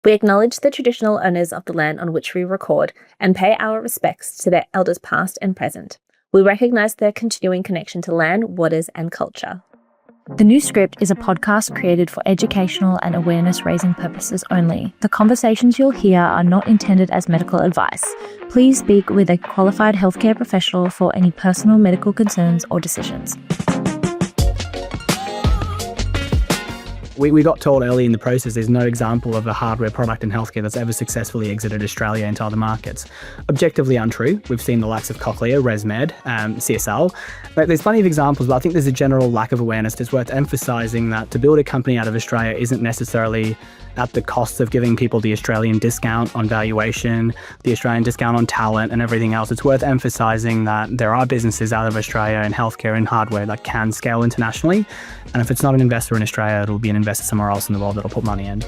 We acknowledge the traditional owners of the land on which we record and pay our respects to their elders past and present. We recognise their continuing connection to land, waters and culture. The New Script is a podcast created for educational and awareness-raising purposes only. The conversations you'll hear are not intended as medical advice. Please speak with a qualified healthcare professional for any personal medical concerns or decisions. We got told early in the process there's no example of a hardware product in healthcare that's ever successfully exited Australia into other markets. Objectively untrue. We've seen the likes of Cochlear, ResMed, CSL. But there's plenty of examples, but I think there's a general lack of awareness. It's worth emphasising that to build a company out of Australia isn't necessarily at the cost of giving people the Australian discount on valuation, the Australian discount on talent and everything else. It's worth emphasising that there are businesses out of Australia in healthcare and hardware that can scale internationally. And if it's not an investor in Australia, it'll be an investor somewhere else in the world that'll put money in.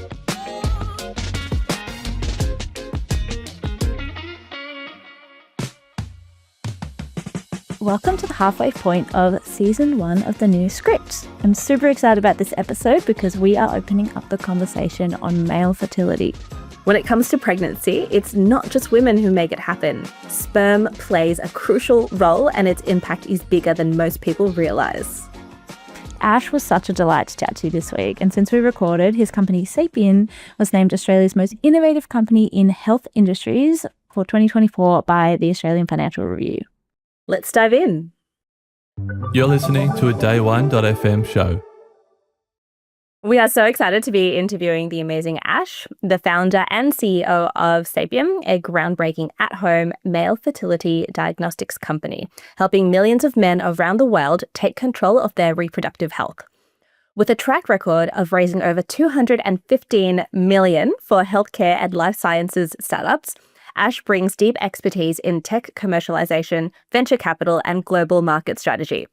Welcome to the halfway point of Season 1 of The New Script. I'm super excited about this episode because we are opening up the conversation on male fertility. When it comes to pregnancy, it's not just women who make it happen. Sperm plays a crucial role and its impact is bigger than most people realise. Ash was such a delight to chat to this week, and since we recorded, his company Sapyen was named Australia's most innovative company in health industries for 2024 by the Australian Financial Review. Let's dive in. You're listening to a Day1.fm show. We are so excited to be interviewing the amazing Ash, the founder and CEO of Sapyen, a groundbreaking at-home male fertility diagnostics company, helping millions of men around the world take control of their reproductive health. With a track record of raising over $215 million for healthcare and life sciences startups, Ash brings deep expertise in tech commercialization, venture capital, and global market strategy.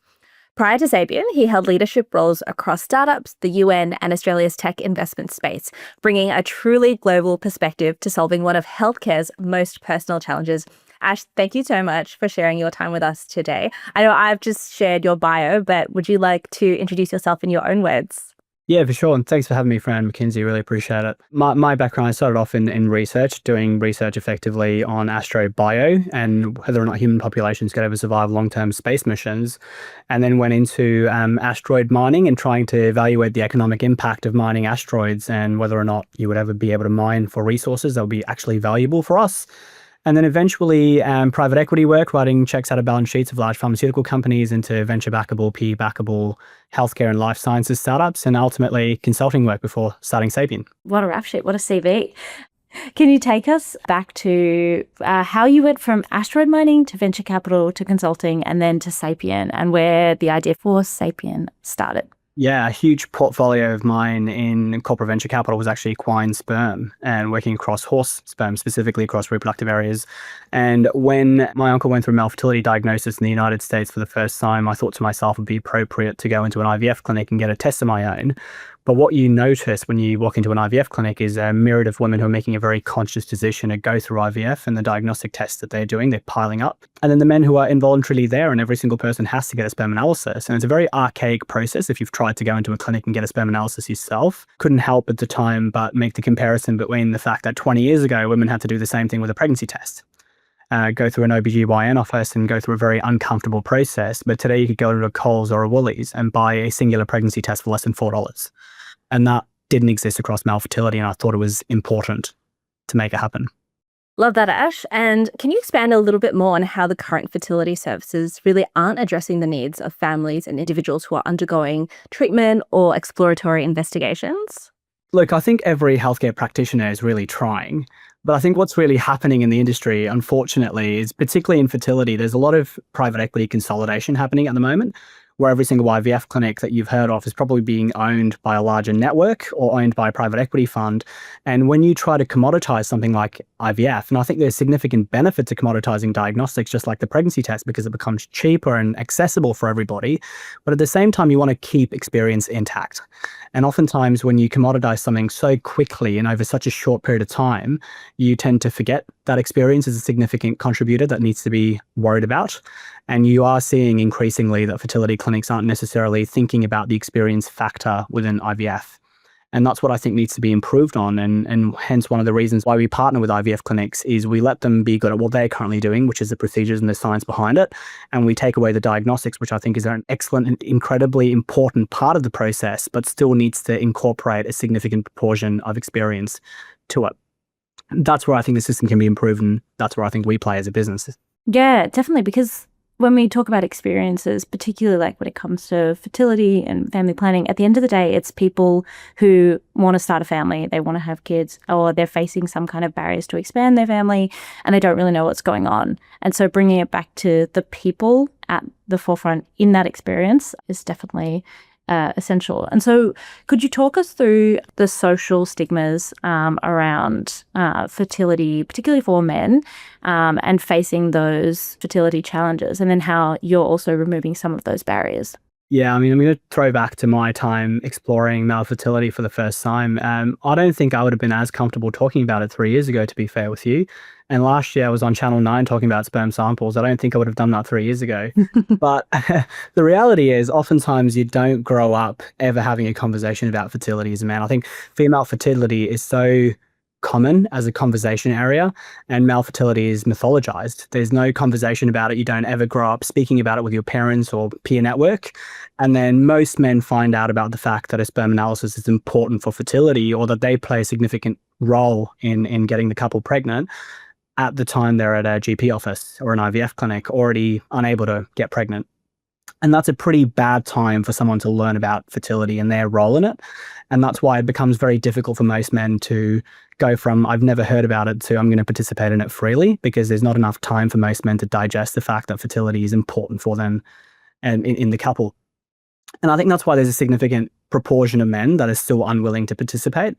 Prior to Sapyen, he held leadership roles across startups, the UN, and Australia's tech investment space, bringing a truly global perspective to solving one of healthcare's most personal challenges. Ash, thank you so much for sharing your time with us today. I know I've just shared your bio, but would you like to introduce yourself in your own words? Yeah, for sure. And thanks for having me, friend Makenzie. Really appreciate it. My background, I started off in research, doing research effectively on asteroid bio and whether or not human populations could ever survive long-term space missions, and then went into asteroid mining and trying to evaluate the economic impact of mining asteroids and whether or not you would ever be able to mine for resources that would be actually valuable for us. And then eventually private equity work, writing checks out of balance sheets of large pharmaceutical companies into venture-backable, PE-backable healthcare and life sciences startups, and ultimately consulting work before starting Sapyen. What a rap sheet, what a CV. Can you take us back to how you went from asteroid mining to venture capital to consulting and then to Sapyen, and where the idea for Sapyen started? Yeah, a huge portfolio of mine in corporate venture capital was actually acquiring sperm and working across horse sperm, specifically across reproductive areas. And when my uncle went through male fertility diagnosis in the United States for the first time, I thought to myself it would be appropriate to go into an IVF clinic and get a test of my own. But what you notice when you walk into an IVF clinic is a myriad of women who are making a very conscious decision to go through IVF, and the diagnostic tests that they're doing, they're piling up. And then the men who are involuntarily there, and every single person has to get a sperm analysis. And it's a very archaic process. If you've tried to go into a clinic and get a sperm analysis yourself, couldn't help at the time but make the comparison between the fact that 20 years ago, women had to do the same thing with a pregnancy test. Go through an OBGYN office and go through a very uncomfortable process. But today you could go to a Coles or a Woolies and buy a singular pregnancy test for less than $4. And that didn't exist across male fertility, and I thought it was important to make it happen. Love that, Ash. And can you expand a little bit more on how the current fertility services really aren't addressing the needs of families and individuals who are undergoing treatment or exploratory investigations? Look, I think every healthcare practitioner is really trying. But I think what's really happening in the industry, unfortunately, is particularly in fertility, there's a lot of private equity consolidation happening at the moment, where every single IVF clinic that you've heard of is probably being owned by a larger network or owned by a private equity fund. And when you try to commoditize something like IVF, and I think there's significant benefit to commoditizing diagnostics, just like the pregnancy test, because it becomes cheaper and accessible for everybody. But at the same time, you want to keep experience intact. And oftentimes when you commoditize something so quickly and over such a short period of time, you tend to forget that experience is a significant contributor that needs to be worried about. And you are seeing increasingly that fertility clinics aren't necessarily thinking about the experience factor within IVF. And that's what I think needs to be improved on. And hence one of the reasons why we partner with IVF clinics is we let them be good at what they're currently doing, which is the procedures and the science behind it. And we take away the diagnostics, which I think is an excellent and incredibly important part of the process, but still needs to incorporate a significant proportion of experience to it. That's where I think the system can be improved, and that's where I think we play as a business. Yeah, definitely. Because when we talk about experiences, particularly like when it comes to fertility and family planning, at the end of the day, it's people who want to start a family, they want to have kids, or they're facing some kind of barriers to expand their family, and they don't really know what's going on. And so bringing it back to the people at the forefront in that experience is definitely essential. And so could you talk us through the social stigmas around fertility, particularly for men, and facing those fertility challenges, and then how you're also removing some of those barriers? Yeah, I mean, I'm going to throw back to my time exploring male fertility for the first time. I don't think I would have been as comfortable talking about it 3 years ago, to be fair with you. And last year I was on Channel 9 talking about sperm samples. I don't think I would have done that 3 years ago. But the reality is oftentimes you don't grow up ever having a conversation about fertility as a man. I think female fertility is so common as a conversation area, and male fertility is mythologized. There's no conversation about it. You don't ever grow up speaking about it with your parents or peer network. And then most men find out about the fact that a sperm analysis is important for fertility, or that they play a significant role in getting the couple pregnant at the time they're at a GP office or an IVF clinic, already unable to get pregnant. And that's a pretty bad time for someone to learn about fertility and their role in it. And that's why it becomes very difficult for most men to go from I've never heard about it to I'm going to participate in it freely, because there's not enough time for most men to digest the fact that fertility is important for them and in the couple. And I think that's why there's a significant proportion of men that are still unwilling to participate.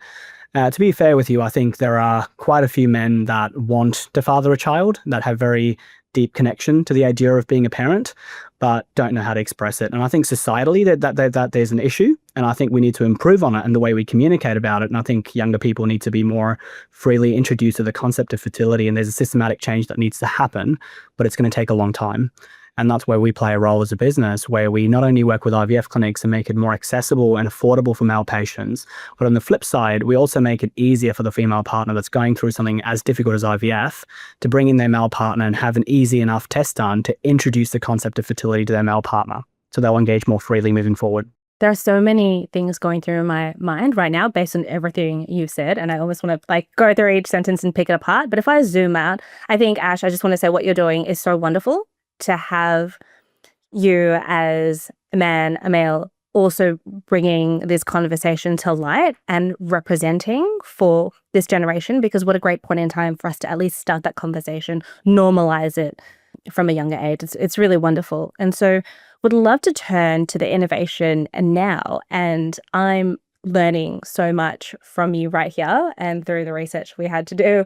To be fair with you, I think there are quite a few men that want to father a child, that have very deep connection to the idea of being a parent, but don't know how to express it. And I think societally that there's an issue, and I think we need to improve on it and the way we communicate about it. And I think younger people need to be more freely introduced to the concept of fertility, and there's a systematic change that needs to happen, but it's going to take a long time. And that's where we play a role as a business, where we not only work with IVF clinics and make it more accessible and affordable for male patients, but on the flip side, we also make it easier for the female partner that's going through something as difficult as IVF to bring in their male partner and have an easy enough test done to introduce the concept of fertility to their male partner, so they'll engage more freely moving forward. There are so many things going through my mind right now based on everything you've said, and I almost want to go through each sentence and pick it apart. But if I zoom out, I think, Ash, I just want to say what you're doing is so wonderful. To have you as a man, a male, also bringing this conversation to light and representing for this generation, because what a great point in time for us to at least start that conversation, normalize it from a younger age. It's really wonderful. And so would love to turn to the innovation and now, and I'm learning so much from you right here and through the research we had to do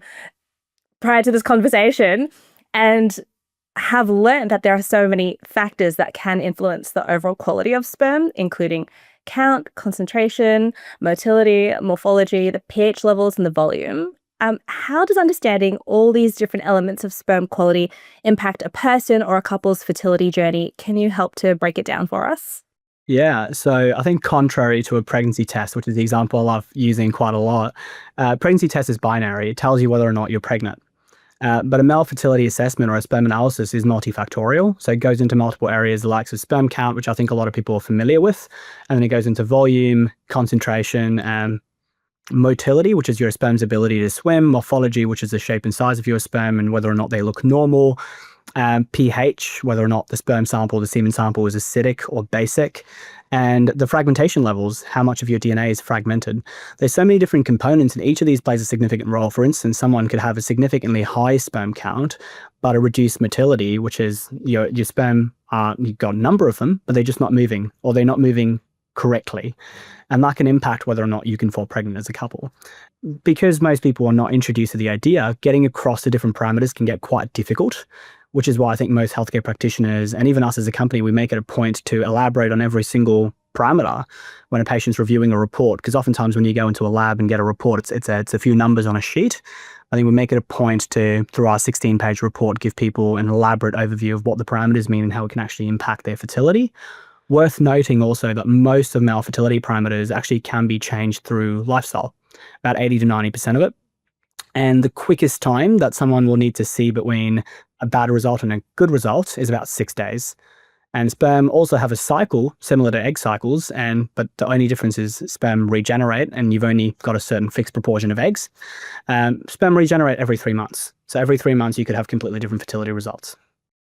prior to this conversation, and have learned that there are so many factors that can influence the overall quality of sperm, including count, concentration, motility, morphology, the pH levels, and the volume. How does understanding all these different elements of sperm quality impact a person or a couple's fertility journey? Can you help to break it down for us? Yeah, so I think contrary to a pregnancy test, which is the example I love using quite a lot, pregnancy test is binary. It tells you whether or not you're pregnant. But a male fertility assessment or a sperm analysis is multifactorial. So it goes into multiple areas, the likes of sperm count, which I think a lot of people are familiar with. And then it goes into volume, concentration, and motility, which is your sperm's ability to swim, morphology, which is the shape and size of your sperm and whether or not they look normal, pH, whether or not the sperm sample, the semen sample is acidic or basic, and the fragmentation levels, how much of your DNA is fragmented. There's so many different components, and each of these plays a significant role. For instance, someone could have a significantly high sperm count, but a reduced motility, which is your sperm, you've got a number of them, but they're just not moving, or they're not moving correctly. And that can impact whether or not you can fall pregnant as a couple. Because most people are not introduced to the idea, getting across the different parameters can get quite difficult, which is why I think most healthcare practitioners, and even us as a company, we make it a point to elaborate on every single parameter when a patient's reviewing a report. Because oftentimes when you go into a lab and get a report, it's a few numbers on a sheet. I think we make it a point to, through our 16-page report, give people an elaborate overview of what the parameters mean and how it can actually impact their fertility. Worth noting also that most of male fertility parameters actually can be changed through lifestyle, about 80 to 90% of it. And the quickest time that someone will need to see between a bad result and a good result is about 6 days. And sperm also have a cycle similar to egg cycles, but the only difference is sperm regenerate, and you've only got a certain fixed proportion of eggs. Sperm regenerate every 3 months. So every 3 months, you could have completely different fertility results.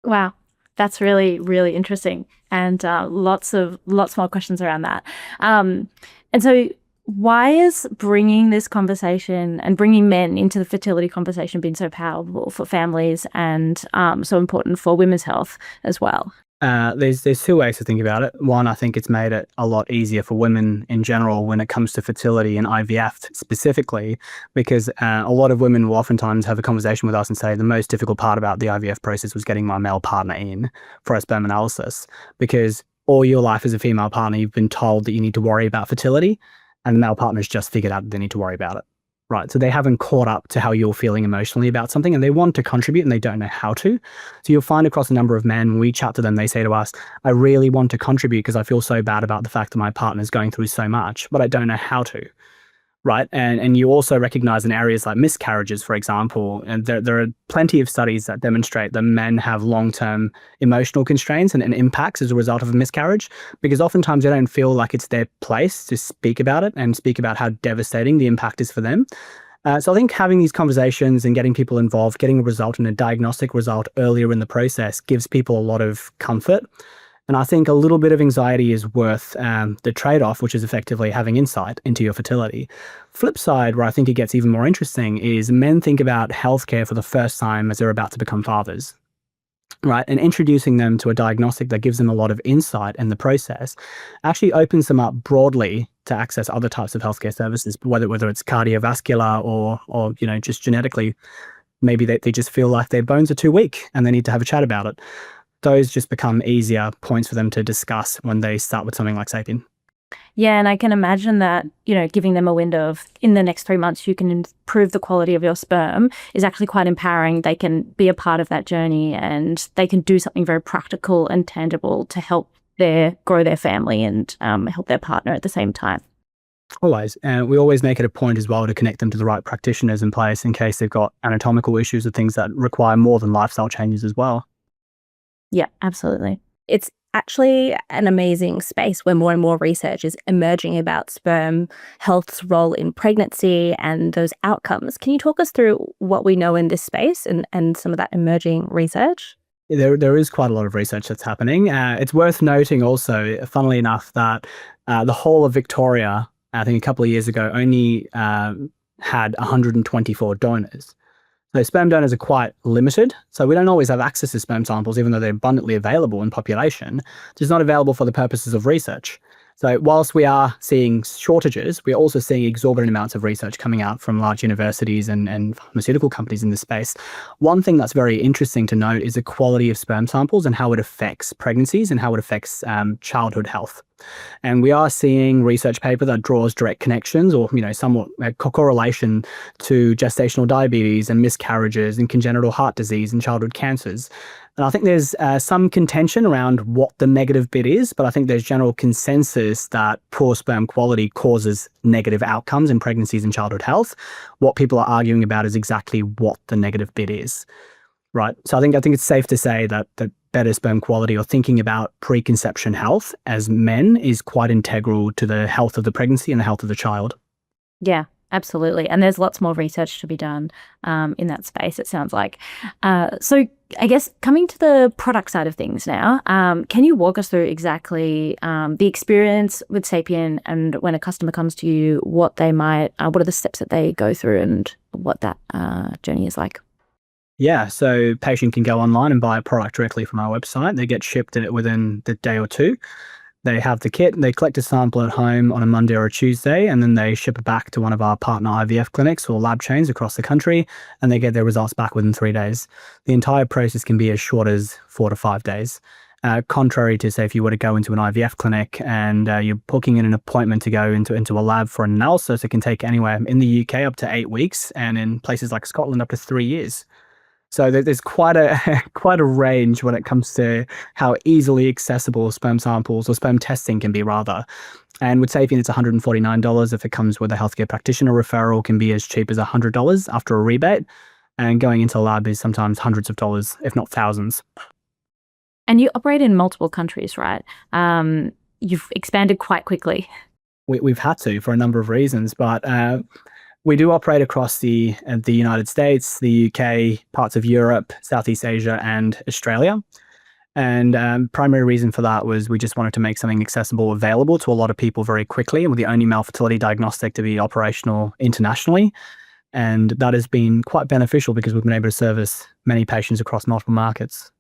Wow. That's really, really interesting. And lots more questions around that. And so why is bringing this conversation and bringing men into the fertility conversation been so powerful for families and so important for women's health as well? There's two ways to think about it. One, I think it's made it a lot easier for women in general when it comes to fertility and IVF specifically, because a lot of women will oftentimes have a conversation with us and say the most difficult part about the IVF process was getting my male partner in for a sperm analysis, because all your life as a female partner, you've been told that you need to worry about fertility, and the male partner's just figured out that they need to worry about it. Right. So they haven't caught up to how you're feeling emotionally about something, and they want to contribute and they don't know how to. So you'll find across a number of men, when we chat to them, they say to us, I really want to contribute because I feel so bad about the fact that my partner's going through so much, but I don't know how to. Right. And you also recognize in areas like miscarriages, for example, and there are plenty of studies that demonstrate that men have long-term emotional constraints and impacts as a result of a miscarriage, because oftentimes they don't feel like it's their place to speak about it and speak about how devastating the impact is for them. So I think having these conversations and getting people involved, getting a result and a diagnostic result earlier in the process gives people a lot of comfort. And I think a little bit of anxiety is worth the trade-off, which is effectively having insight into your fertility. Flip side, where I think it gets even more interesting, is men think about healthcare for the first time as they're about to become fathers, right? And introducing them to a diagnostic that gives them a lot of insight in the process actually opens them up broadly to access other types of healthcare services, whether it's cardiovascular or just genetically. Maybe they just feel like their bones are too weak and they need to have a chat about it. Those just become easier points for them to discuss when they start with something like Sapyen. Yeah, and I can imagine that, giving them a window of in the next 3 months, you can improve the quality of your sperm is actually quite empowering. They can be a part of that journey and they can do something very practical and tangible to help grow their family and help their partner at the same time. Always. And we always make it a point as well to connect them to the right practitioners in place in case they've got anatomical issues or things that require more than lifestyle changes as well. Yeah, absolutely. It's actually an amazing space where more and more research is emerging about sperm health's role in pregnancy and those outcomes. Can you talk us through what we know in this space and some of that emerging research? There is quite a lot of research that's happening. It's worth noting also, funnily enough, that the whole of Victoria, I think a couple of years ago, only had 124 donors. So sperm donors are quite limited. So we don't always have access to sperm samples, even though they're abundantly available in population. Just not available for the purposes of research. So whilst we are seeing shortages, we're also seeing exorbitant amounts of research coming out from large universities and pharmaceutical companies in this space. One thing that's very interesting to note is the quality of sperm samples and how it affects pregnancies and how it affects childhood health. And we are seeing research paper that draws direct connections or, somewhat a correlation to gestational diabetes and miscarriages and congenital heart disease and childhood cancers. And I think there's some contention around what the negative bit is, but I think there's general consensus that poor sperm quality causes negative outcomes in pregnancies and childhood health. What people are arguing about is exactly what the negative bit is, right? So I think it's safe to say that better sperm quality or thinking about preconception health as men is quite integral to the health of the pregnancy and the health of the child. Yeah, absolutely. And there's lots more research to be done in that space, it sounds like. So I guess coming to the product side of things now, can you walk us through exactly the experience with Sapyen and when a customer comes to you, what are the steps that they go through and what that journey is like? Yeah, so patient can go online and buy a product directly from our website. They get shipped it within the day or two. They have the kit, they collect a sample at home on a Monday or a Tuesday, and then they ship it back to one of our partner IVF clinics or lab chains across the country, and they get their results back within 3 days. The entire process can be as short as 4 to 5 days. Contrary to, say, if you were to go into an IVF clinic and you're booking in an appointment to go into a lab for an analysis, it can take anywhere in the UK up to 8 weeks, and in places like Scotland up to 3 years. So there's quite a quite a range when it comes to how easily accessible sperm samples or sperm testing can be, rather. And with Sapyen, it's $149. If it comes with a healthcare practitioner referral, can be as cheap as $100 after a rebate. And going into a lab is sometimes hundreds of dollars, if not thousands. And you operate in multiple countries, right? You've expanded quite quickly. We've had to for a number of reasons, but we do operate across the United States, the UK, parts of Europe, Southeast Asia, and Australia. And primary reason for that was we just wanted to make something accessible, available to a lot of people very quickly. And we're the only male fertility diagnostic to be operational internationally. And that has been quite beneficial because we've been able to service many patients across multiple markets.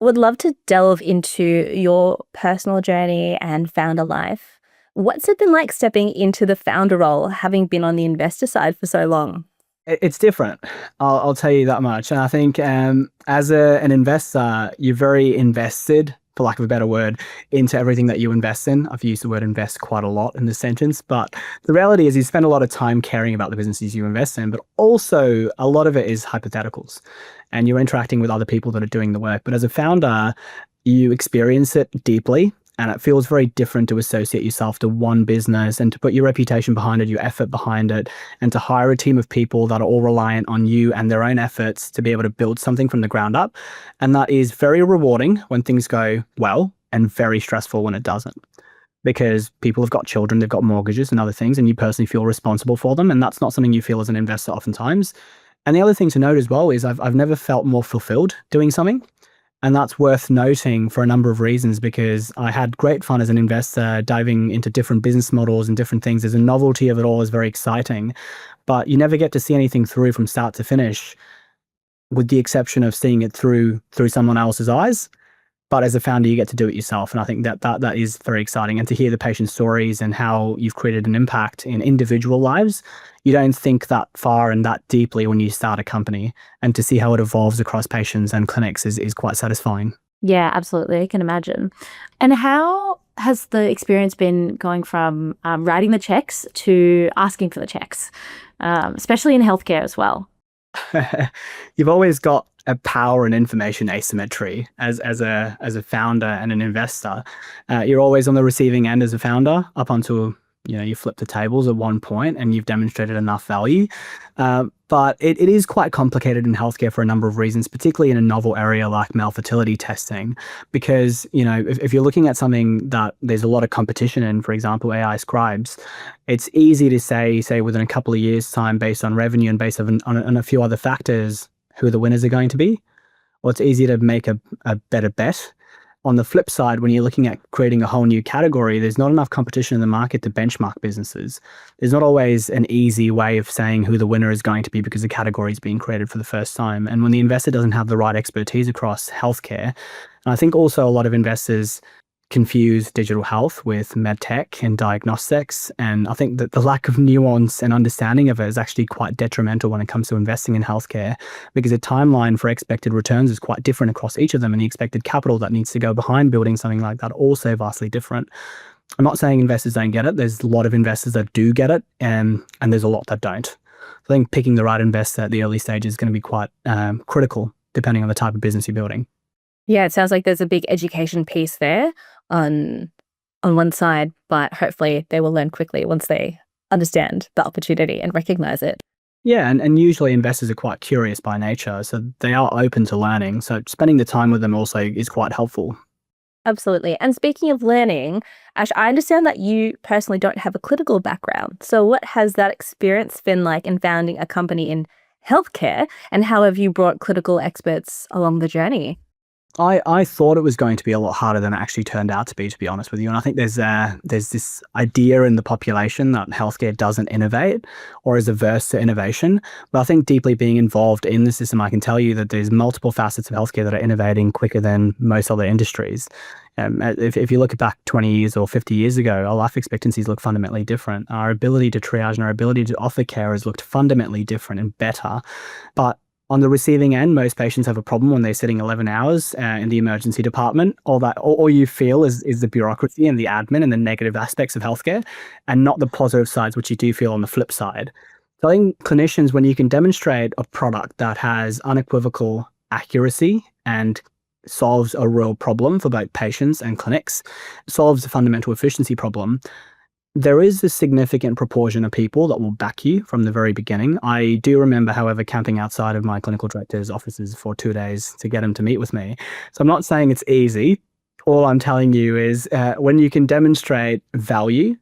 Would love to delve into your personal journey and founder life. What's it been like stepping into the founder role, having been on the investor side for so long? It's different. I'll tell you that much. And I think as an investor, you're very invested, for lack of a better word, into everything that you invest in. I've used the word invest quite a lot in this sentence, but the reality is you spend a lot of time caring about the businesses you invest in, but also a lot of it is hypotheticals and you're interacting with other people that are doing the work. But as a founder, you experience it deeply. And it feels very different to associate yourself to one business and to put your reputation behind it, your effort behind it, and to hire a team of people that are all reliant on you and their own efforts to be able to build something from the ground up. And that is very rewarding when things go well and very stressful when it doesn't. Because people have got children, they've got mortgages and other things, and you personally feel responsible for them. And that's not something you feel as an investor oftentimes. And the other thing to note as well is I've never felt more fulfilled doing something. And that's worth noting for a number of reasons, because I had great fun as an investor diving into different business models and different things. There's a novelty of it all is very exciting, but you never get to see anything through from start to finish, with the exception of seeing it through someone else's eyes. But as a founder, you get to do it yourself. And I think that is very exciting. And to hear the patient stories and how you've created an impact in individual lives, you don't think that far and that deeply when you start a company. And to see how it evolves across patients and clinics is quite satisfying. Yeah, absolutely. I can imagine. And how has the experience been going from writing the checks to asking for the checks, especially in healthcare as well? You've always got a power and information asymmetry as a founder and an investor. You're always on the receiving end as a founder up until you flip the tables at one point and you've demonstrated enough value. But it is quite complicated in healthcare for a number of reasons, particularly in a novel area like male fertility testing, because if you're looking at something that there's a lot of competition in, for example, AI scribes, it's easy to say within a couple of years' time, based on revenue and based on a few other factors, who the winners are going to be, or it's easy to make a better bet. On the flip side, when you're looking at creating a whole new category, there's not enough competition in the market to benchmark businesses. There's not always an easy way of saying who the winner is going to be because the category is being created for the first time. And when the investor doesn't have the right expertise across healthcare, and I think also a lot of investors confuse digital health with medtech and diagnostics. And I think that the lack of nuance and understanding of it is actually quite detrimental when it comes to investing in healthcare, because the timeline for expected returns is quite different across each of them. And the expected capital that needs to go behind building something like that also vastly different. I'm not saying investors don't get it. There's a lot of investors that do get it, and there's a lot that don't. So I think picking the right investor at the early stage is going to be quite critical, depending on the type of business you're building. Yeah, it sounds like there's a big education piece there on one side, but hopefully they will learn quickly once they understand the opportunity and recognize it. Yeah, and usually investors are quite curious by nature, so they are open to learning. So spending the time with them also is quite helpful. Absolutely. And speaking of learning, Ash, I understand that you personally don't have a clinical background. So what has that experience been like in founding a company in healthcare, and how have you brought clinical experts along the journey? I thought it was going to be a lot harder than it actually turned out to be honest with you. And I think there's this idea in the population that healthcare doesn't innovate or is averse to innovation. But I think deeply being involved in the system, I can tell you that there's multiple facets of healthcare that are innovating quicker than most other industries. If you look back 20 years or 50 years ago, our life expectancies look fundamentally different. Our ability to triage and our ability to offer care has looked fundamentally different and better. But on the receiving end, most patients have a problem when they're sitting 11 hours in the emergency department. All you feel is the bureaucracy and the admin and the negative aspects of healthcare, and not the positive sides, which you do feel on the flip side. So I think clinicians, when you can demonstrate a product that has unequivocal accuracy and solves a real problem for both patients and clinics, solves a fundamental efficiency problem, there is a significant proportion of people that will back you from the very beginning. I do remember, however, camping outside of my clinical director's offices for 2 days to get him to meet with me. So I'm not saying it's easy. All I'm telling you is when you can demonstrate value,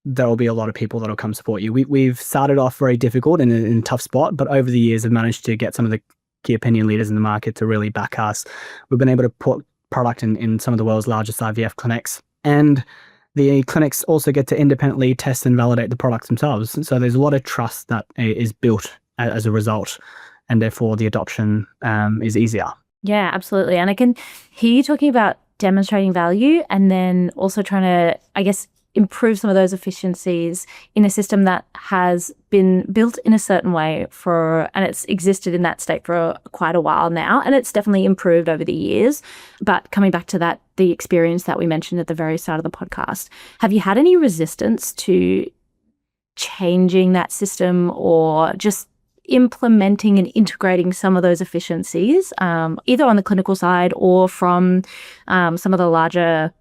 there will be a lot of people that will come support you. We've started off very difficult and in a tough spot, but over the years have managed to get some of the key opinion leaders in the market to really back us. We've been able to put product in some of the world's largest IVF clinics, and the clinics also get to independently test and validate the products themselves. So there's a lot of trust that is built as a result, and therefore the adoption is easier. Yeah, absolutely. And I can hear you talking about demonstrating value and then also trying to, I guess, improve some of those efficiencies in a system that has been built in a certain way and it's existed in that state for quite a while now, and it's definitely improved over the years. But coming back to that, the experience that we mentioned at the very start of the podcast, have you had any resistance to changing that system or just implementing and integrating some of those efficiencies, either on the clinical side or from some of the larger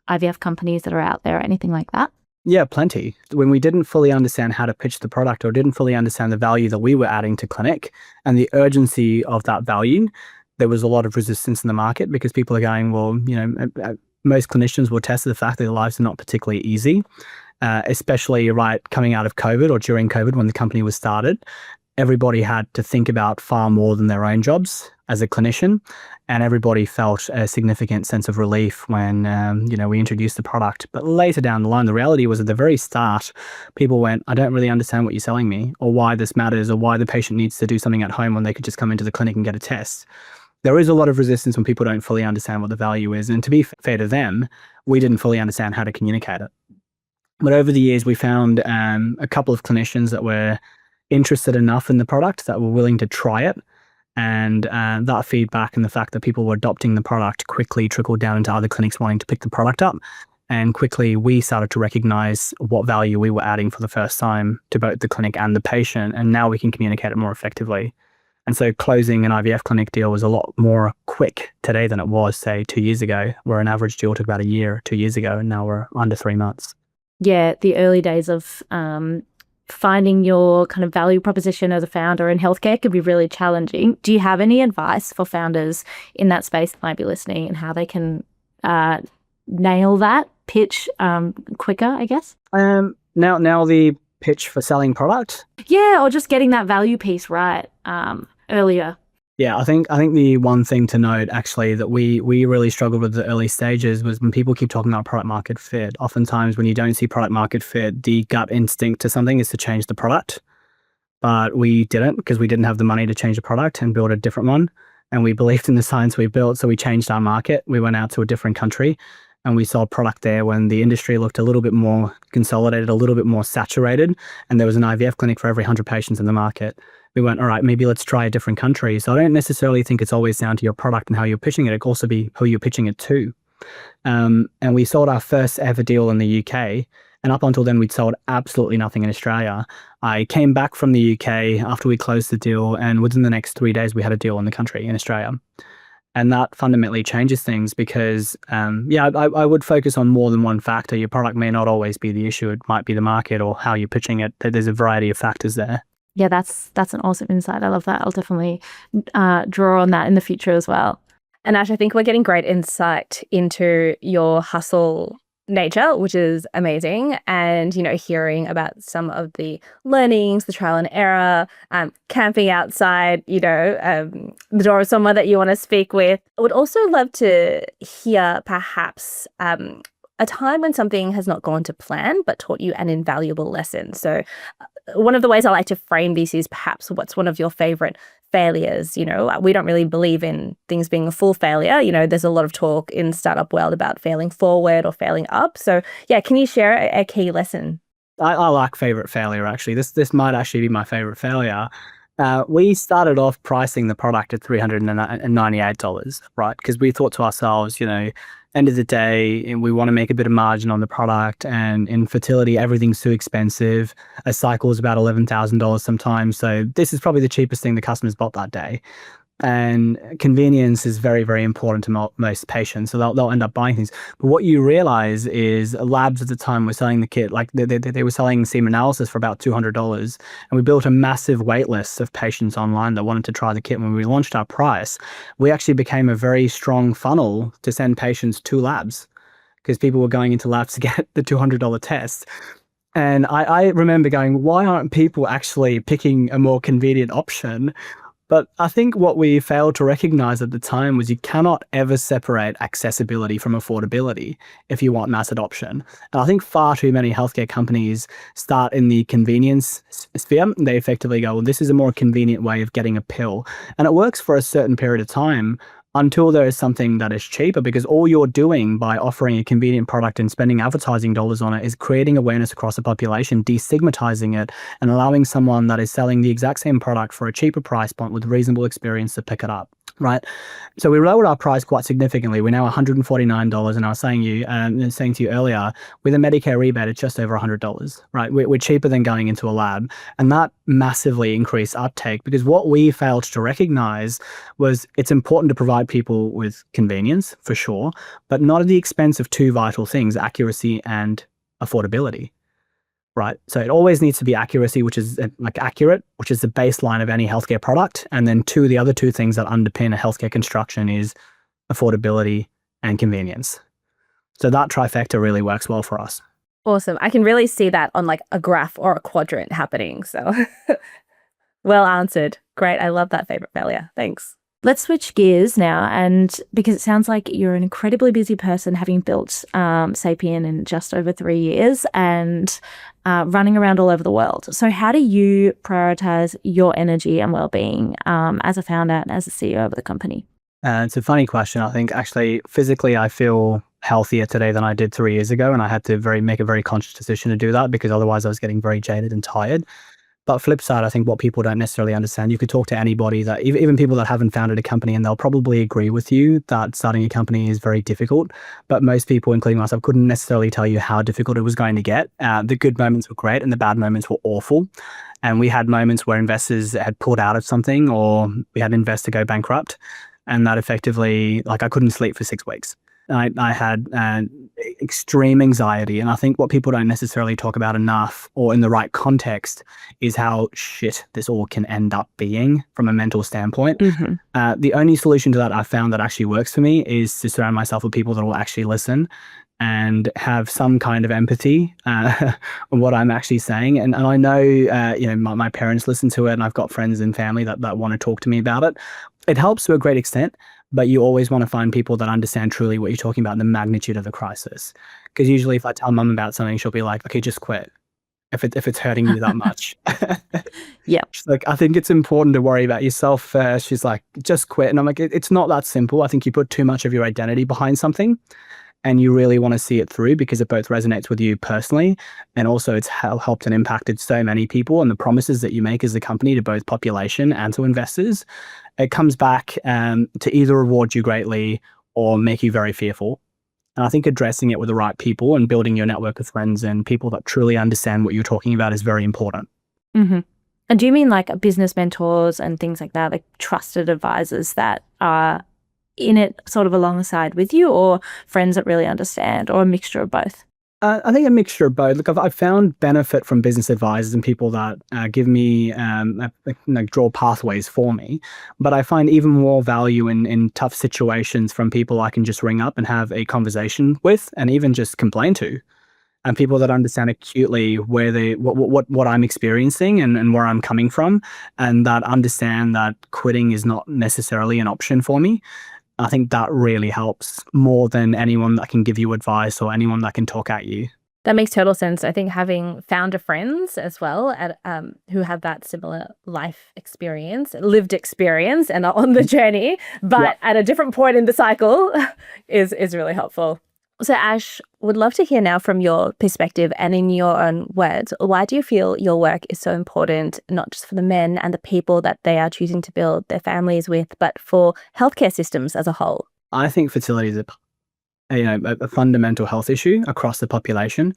IVF companies that are out there or anything like that? Yeah, plenty. When we didn't fully understand how to pitch the product or didn't fully understand the value that we were adding to clinic and the urgency of that value, there was a lot of resistance in the market because people are going, well, most clinicians will test the fact that their lives are not particularly easy, especially coming out of COVID or during COVID when the company was started. Everybody had to think about far more than their own jobs as a clinician, and everybody felt a significant sense of relief when we introduced the product. But later down the line, the reality was at the very start, people went, I don't really understand what you're selling me, or why this matters, or why the patient needs to do something at home when they could just come into the clinic and get a test. There is a lot of resistance when people don't fully understand what the value is, and to be fair to them, we didn't fully understand how to communicate it. But over the years, we found a couple of clinicians that were interested enough in the product that were willing to try it, and that feedback and the fact that people were adopting the product quickly trickled down into other clinics wanting to pick the product up, and quickly we started to recognize what value we were adding for the first time to both the clinic and the patient, and now we can communicate it more effectively. And so closing an IVF clinic deal was a lot more quick today than it was, say, 2 years ago, where an average deal took about a year 2 years ago, and now we're under 3 months. Yeah, the early days of finding your kind of value proposition as a founder in healthcare can be really challenging. Do you have any advice for founders in that space that might be listening and how they can nail that pitch quicker, I guess? Now the pitch for selling product? Yeah, or just getting that value piece right earlier. Yeah, I think the one thing to note actually that we really struggled with the early stages was when people keep talking about product market fit. Oftentimes when you don't see product market fit, the gut instinct to something is to change the product. But we didn't, because we didn't have the money to change the product and build a different one. And we believed in the science we built, so we changed our market. We went out to a different country and we sold product there when the industry looked a little bit more consolidated, a little bit more saturated, and there was an IVF clinic for every 100 patients in the market. We went, all right, maybe let's try a different country. So I don't necessarily think it's always down to your product and how you're pitching it. It can also be who you're pitching it to. And we sold our first ever deal in the UK. And up until then, we'd sold absolutely nothing in Australia. I came back from the UK after we closed the deal, and within the next 3 days, we had a deal in the country, in Australia. And that fundamentally changes things because, I would focus on more than one factor. Your product may not always be the issue. It might be the market or how you're pitching it. There's a variety of factors there. Yeah, that's an awesome insight. I love that. I'll definitely draw on that in the future as well. And Ash, I think we're getting great insight into your hustle nature, which is amazing. And, hearing about some of the learnings, the trial and error, camping outside, the door of someone that you want to speak with. I would also love to hear perhaps a time when something has not gone to plan, but taught you an invaluable lesson. So one of the ways I like to frame these is perhaps what's one of your favorite failures. We don't really believe in things being a full failure. There's a lot of talk in startup world about failing forward or failing up. So yeah, can you share a key lesson? I like favorite failure, actually. This might actually be my favorite failure. We started off pricing the product at $398, right? Because we thought to ourselves, end of the day, we want to make a bit of margin on the product. And in fertility, everything's too expensive. A cycle is about $11,000 sometimes. So this is probably the cheapest thing the customers bought that day. And convenience is very, very important to most patients. So they'll end up buying things. But what you realize is labs at the time were selling the kit, like they were selling semen analysis for about $200. And we built a massive wait list of patients online that wanted to try the kit. When we launched our price, we actually became a very strong funnel to send patients to labs because people were going into labs to get the $200 test. And I remember going, why aren't people actually picking a more convenient option? But I think what we failed to recognize at the time was you cannot ever separate accessibility from affordability if you want mass adoption. And I think far too many healthcare companies start in the convenience sphere. They effectively go, well, this is a more convenient way of getting a pill. And it works for a certain period of time until there is something that is cheaper, because all you're doing by offering a convenient product and spending advertising dollars on it is creating awareness across the population, destigmatizing it, and allowing someone that is selling the exact same product for a cheaper price point with reasonable experience to pick it up, right? So we lowered our price quite significantly. We're now $149, and I was saying to you earlier, with a Medicare rebate, it's just over $100, right? We're cheaper than going into a lab, and that massively increased uptake, because what we failed to recognize was it's important to provide people with convenience, for sure, but not at the expense of two vital things, accuracy and affordability, right? So it always needs to be accuracy, which is accurate, which is the baseline of any healthcare product. And then the other two things that underpin a healthcare construction is affordability and convenience. So that trifecta really works well for us. Awesome. I can really see that on like a graph or a quadrant happening. So well answered. Great. I love that favorite failure. Thanks. Let's switch gears now, and because it sounds like you're an incredibly busy person, having built Sapyen in just over 3 years and running around all over the world. So how do you prioritize your energy and well-being as a founder and as a CEO of the company? It's a funny question. I think actually physically I feel healthier today than I did 3 years ago, and I had to make a very conscious decision to do that, because otherwise I was getting very jaded and tired. But flip side, I think what people don't necessarily understand, you could talk to anybody, that even people that haven't founded a company, and they'll probably agree with you that starting a company is very difficult. But most people, including myself, couldn't necessarily tell you how difficult it was going to get. The good moments were great and the bad moments were awful. And we had moments where investors had pulled out of something, or we had an investor go bankrupt. And that effectively, I couldn't sleep for 6 weeks. I had extreme anxiety. And I think what people don't necessarily talk about enough, or in the right context, is how shit this all can end up being from a mental standpoint. Mm-hmm. The only solution to that I found that actually works for me is to surround myself with people that will actually listen and have some kind of empathy on what I'm actually saying. And I know, my parents listen to it, and I've got friends and family that want to talk to me about it. It helps to a great extent, but you always want to find people that understand truly what you're talking about and the magnitude of the crisis. Because usually if I tell mum about something, she'll be like, okay, just quit if it's hurting you that much. Yeah. She's like, I think it's important to worry about yourself first. She's like, just quit. And I'm like, it's not that simple. I think you put too much of your identity behind something, and you really want to see it through, because it both resonates with you personally, and also it's helped and impacted so many people. And the promises that you make as a company to both population and to investors, it comes back to either reward you greatly or make you very fearful. And I think addressing it with the right people and building your network of friends and people that truly understand what you're talking about is very important. Mm-hmm. And do you mean like business mentors and things like that, like trusted advisors that are in it sort of alongside with you, or friends that really understand, or a mixture of both? I think a mixture of both. Look, I've found benefit from business advisors and people that give me, draw pathways for me. But I find even more value in tough situations from people I can just ring up and have a conversation with, and even just complain to. And people that understand acutely what I'm experiencing and where I'm coming from, and that understand that quitting is not necessarily an option for me. I think that really helps more than anyone that can give you advice or anyone that can talk at you. That makes total sense. I think having founder friends as well who have that similar life experience, lived experience, and are on the journey, but at a different point in the cycle is really helpful. So Ash, would love to hear now from your perspective and in your own words, why do you feel your work is so important, not just for the men and the people that they are choosing to build their families with, but for healthcare systems as a whole? I think fertility is a fundamental health issue across the population.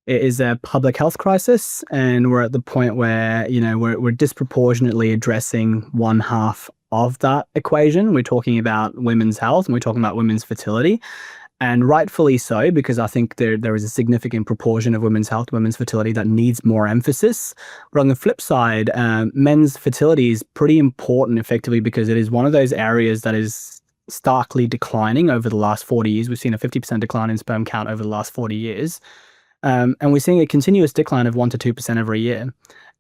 It is a public health crisis, and we're at the point where we're disproportionately addressing one half of that equation. We're talking about women's health and we're talking about women's fertility. And rightfully so, because I think there is a significant proportion of women's health, women's fertility that needs more emphasis. But on the flip side, men's fertility is pretty important effectively because it is one of those areas that is starkly declining over the last 40 years. We've seen a 50% decline in sperm count over the last 40 years. And we're seeing a continuous decline of 1 to 2% every year.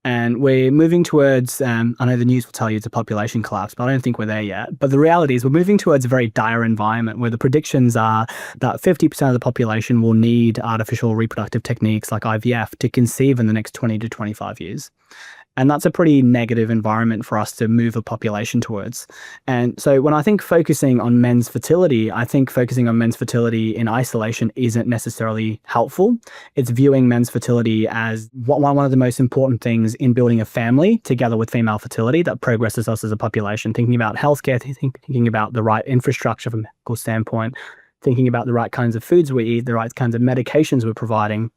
And we're moving towards, I know the news will tell you it's a population collapse, but I don't think we're there yet. But the reality is we're moving towards a very dire environment where the predictions are that 50% of the population will need artificial reproductive techniques like IVF to conceive in the next 20 to 25 years. And that's a pretty negative environment for us to move a population towards. And so when I think focusing on men's fertility, I think focusing on men's fertility in isolation isn't necessarily helpful. It's viewing men's fertility as one of the most important things in building a family together with female fertility that progresses us as a population, thinking about healthcare, thinking about the right infrastructure from a medical standpoint, thinking about the right kinds of foods we eat, the right kinds of medications we're providing.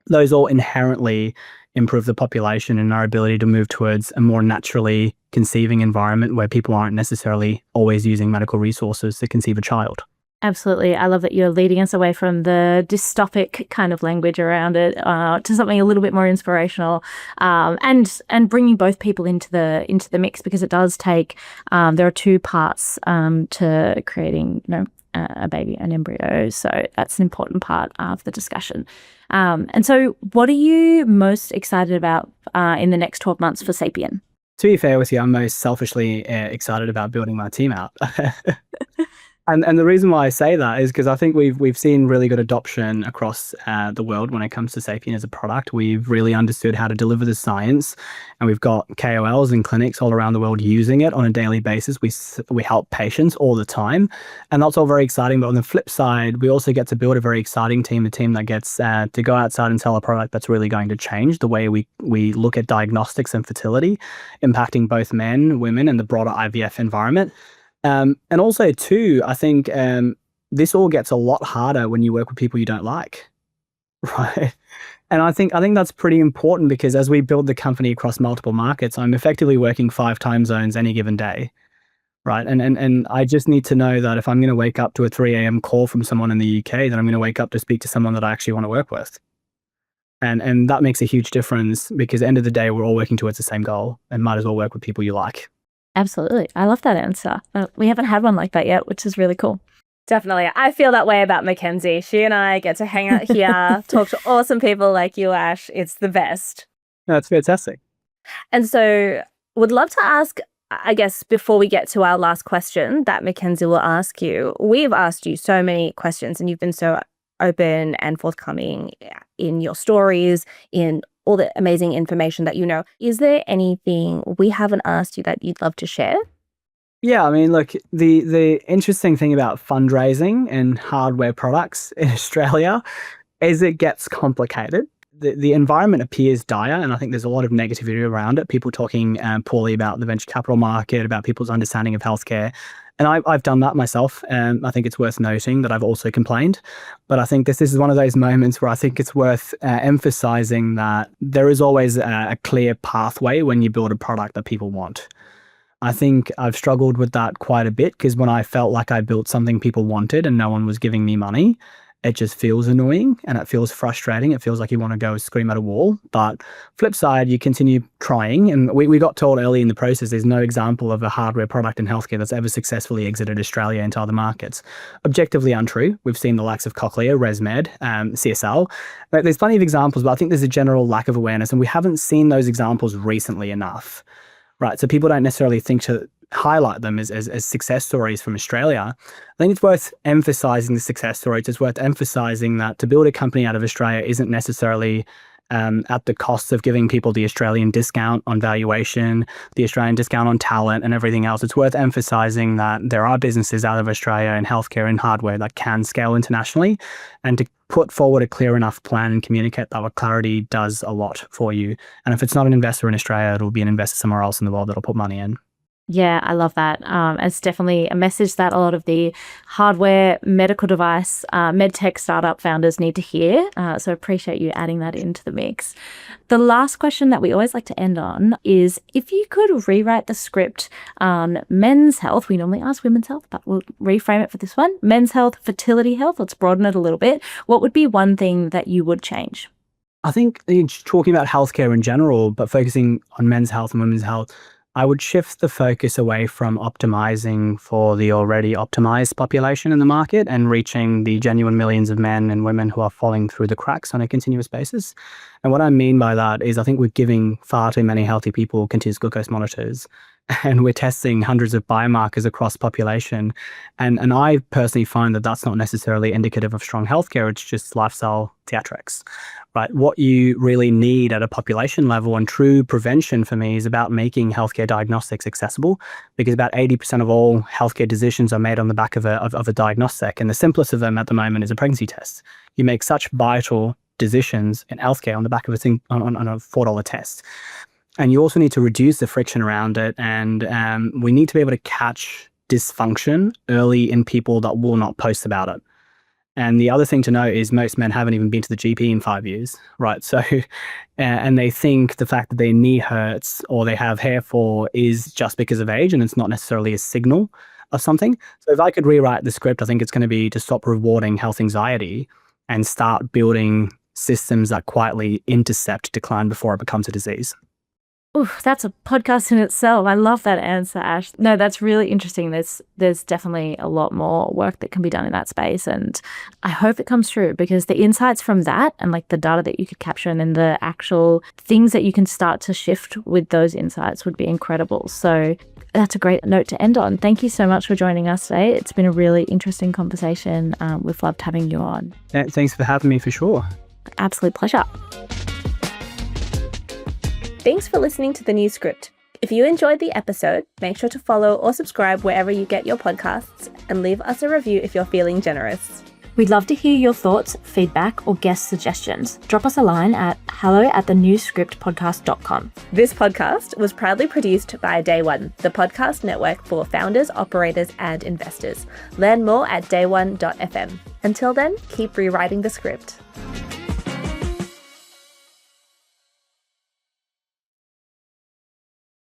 Those all inherently improve the population and our ability to move towards a more naturally conceiving environment where people aren't necessarily always using medical resources to conceive a child. Absolutely. I love that you're leading us away from the dystopic kind of language around it to something a little bit more inspirational, and bringing both people into the mix, because it does take, there are two parts to creating, a baby, an embryo. So that's an important part of the discussion. And so what are you most excited about in the next 12 months for Sapyen? To be fair with you, I'm most selfishly excited about building my team out. And the reason why I say that is because I think we've seen really good adoption across the world when it comes to Sapyen as a product. We've really understood how to deliver the science, and we've got KOLs and clinics all around the world using it on a daily basis. We help patients all the time, and that's all very exciting. But on the flip side, we also get to build a very exciting team, a team that gets to go outside and sell a product that's really going to change the way we look at diagnostics and fertility, impacting both men, women, and the broader IVF environment. And also too, I think this all gets a lot harder when you work with people you don't like, right? And I think that's pretty important because as we build the company across multiple markets, I'm effectively working 5 time zones any given day, right? And I just need to know that if I'm going to wake up to a 3 a.m. call from someone in the UK, then I'm going to wake up to speak to someone that I actually want to work with. And that makes a huge difference because at the end of the day, we're all working towards the same goal and might as well work with people you like. Absolutely. I love that answer. We haven't had one like that yet, which is really cool. Definitely. I feel that way about Makenzie. She and I get to hang out here, talk to awesome people like you, Ash. It's the best. That's fantastic. And so would love to ask, I guess, before we get to our last question that Makenzie will ask you, we've asked you so many questions and you've been so open and forthcoming in your stories, in all the amazing information that you know. Is there anything we haven't asked you that you'd love to share? Yeah, I mean, look, the interesting thing about fundraising and hardware products in Australia is it gets complicated. The environment appears dire, and I think there's a lot of negativity around it. People talking poorly about the venture capital market, about people's understanding of healthcare. And I've done that myself. I think it's worth noting that I've also complained. But I think this is one of those moments where I think it's worth emphasizing that there is always a clear pathway when you build a product that people want. I think I've struggled with that quite a bit because when I felt like I built something people wanted and no one was giving me money, it just feels annoying and it feels frustrating. It feels like you want to go scream at a wall. But flip side, you continue trying. And we got told early in the process, there's no example of a hardware product in healthcare that's ever successfully exited Australia into other markets. Objectively untrue. We've seen the likes of Cochlear, ResMed, CSL. There's plenty of examples, but I think there's a general lack of awareness and we haven't seen those examples recently enough. Right, so people don't necessarily think to highlight them as success stories from Australia. I think it's worth emphasizing the success stories. It's worth emphasizing that to build a company out of Australia isn't necessarily at the cost of giving people the Australian discount on valuation, the Australian discount on talent and everything else. It's worth emphasizing that there are businesses out of Australia in healthcare and hardware that can scale internationally, and to put forward a clear enough plan and communicate that with clarity does a lot for you. And if it's not an investor in Australia, it'll be an investor somewhere else in the world that'll put money in. Yeah, I love that. It's definitely a message that a lot of the hardware, medical device, medtech startup founders need to hear. So appreciate you adding that into the mix. The last question that we always like to end on is, if you could rewrite the script on men's health, we normally ask women's health, but we'll reframe it for this one, men's health, fertility health, let's broaden it a little bit. What would be one thing that you would change? I think talking about healthcare in general, but focusing on men's health and women's health, I would shift the focus away from optimizing for the already optimized population in the market and reaching the genuine millions of men and women who are falling through the cracks on a continuous basis. And what I mean by that is I think we're giving far too many healthy people continuous glucose monitors, and we're testing hundreds of biomarkers across population. And I personally find that that's not necessarily indicative of strong healthcare. It's just lifestyle theatrics, right? What you really need at a population level and true prevention for me is about making healthcare diagnostics accessible, because about 80% of all healthcare decisions are made on the back of a diagnostic. And the simplest of them at the moment is a pregnancy test. You make such vital decisions in healthcare on the back of on a $4 test. And you also need to reduce the friction around it. And we need to be able to catch dysfunction early in people that will not post about it. And the other thing to note is most men haven't even been to the GP in 5 years, right? So, and they think the fact that their knee hurts or they have hair fall is just because of age, and it's not necessarily a signal of something. So if I could rewrite the script, I think it's going to be to stop rewarding health anxiety and start building systems that quietly intercept decline before it becomes a disease. Ooh, that's a podcast in itself. I love that answer, Ash. No, that's really interesting. There's definitely a lot more work that can be done in that space, and I hope it comes true, because the insights from that and like the data that you could capture and then the actual things that you can start to shift with those insights would be incredible. So that's a great note to end on. Thank you so much for joining us today. It's been a really interesting conversation. We've loved having you on. Thanks for having me, for sure. Absolute pleasure. Thanks for listening to The New Script. If you enjoyed the episode, make sure to follow or subscribe wherever you get your podcasts, and leave us a review if you're feeling generous. We'd love to hear your thoughts, feedback, or guest suggestions. Drop us a line at hello@thenewscriptpodcast.com. This podcast was proudly produced by Day One, the podcast network for founders, operators, and investors. Learn more at day1.fm. Until then, keep rewriting the script.